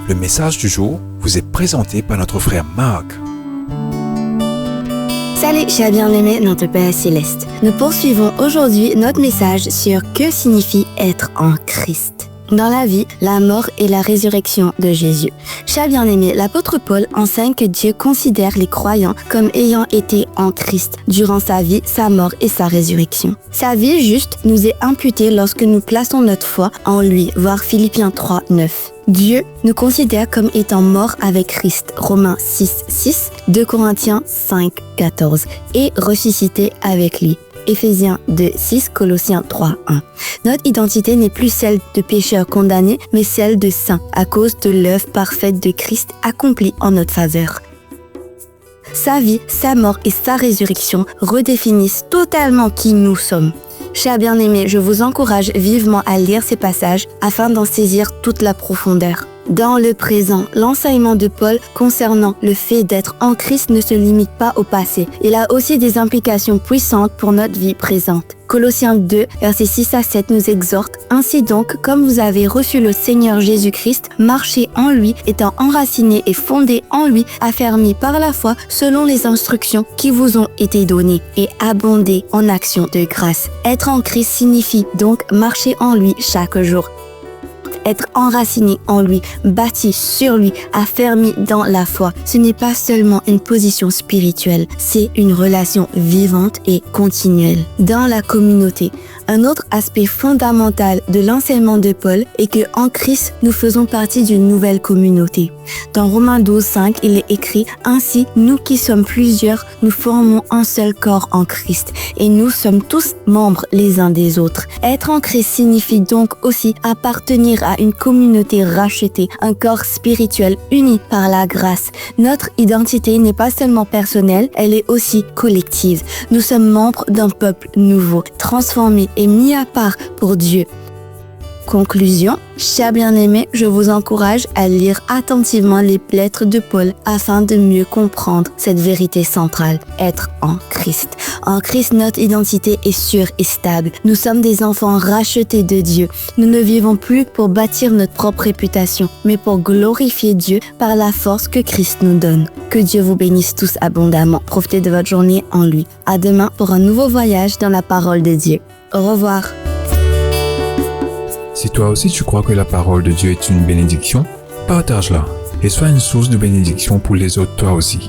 Le message du jour vous est présenté par notre frère Marc. Salut chers bien-aimés, notre Père Céleste. Nous poursuivons aujourd'hui notre message sur que signifie être en Christ. Dans la vie, la mort et la résurrection de Jésus. Chers bien-aimés, l'apôtre Paul enseigne que Dieu considère les croyants comme ayant été en Christ durant sa vie, sa mort et sa résurrection. Sa vie juste nous est imputée lorsque nous plaçons notre foi en lui, voir Philippiens 3, 9. Dieu nous considère comme étant morts avec Christ, Romains 6, 6, 2 Corinthiens 5, 14, et ressuscités avec lui. Éphésiens 2, 6, Colossiens 3, 1. Notre identité n'est plus celle de pécheurs condamnés, mais celle de saints, à cause de l'œuvre parfaite de Christ accomplie en notre faveur. Sa vie, sa mort et sa résurrection redéfinissent totalement qui nous sommes. Chers bien-aimés, je vous encourage vivement à lire ces passages afin d'en saisir toute la profondeur. Dans le présent, l'enseignement de Paul concernant le fait d'être en Christ ne se limite pas au passé. Il a aussi des implications puissantes pour notre vie présente. Colossiens 2, versets 6 à 7 nous exhorte « Ainsi donc, comme vous avez reçu le Seigneur Jésus-Christ, marchez en lui, étant enracinés et fondés en lui, affermis par la foi selon les instructions qui vous ont été données, et abondez en actions de grâce. » Être en Christ signifie donc marcher en lui chaque jour. Être enraciné en lui, bâti sur lui, affermi dans la foi. Ce n'est pas seulement une position spirituelle, c'est une relation vivante et continuelle. Dans la communauté, un autre aspect fondamental de l'enseignement de Paul est que en Christ, nous faisons partie d'une nouvelle communauté. Dans Romains 12, 5, il est écrit « Ainsi, nous qui sommes plusieurs, nous formons un seul corps en Christ, et nous sommes tous membres les uns des autres. » Être en Christ signifie donc aussi appartenir à une communauté rachetée, un corps spirituel uni par la grâce. Notre identité n'est pas seulement personnelle, elle est aussi collective. Nous sommes membres d'un peuple nouveau, transformé et mis à part pour Dieu. Conclusion, chers bien-aimés, je vous encourage à lire attentivement les lettres de Paul afin de mieux comprendre cette vérité centrale, être en Christ. En Christ, notre identité est sûre et stable. Nous sommes des enfants rachetés de Dieu. Nous ne vivons plus pour bâtir notre propre réputation, mais pour glorifier Dieu par la force que Christ nous donne. Que Dieu vous bénisse tous abondamment. Profitez de votre journée en lui. À demain pour un nouveau voyage dans la parole de Dieu. Au revoir. Si toi aussi tu crois que la parole de Dieu est une bénédiction, partage-la et sois une source de bénédiction pour les autres toi aussi.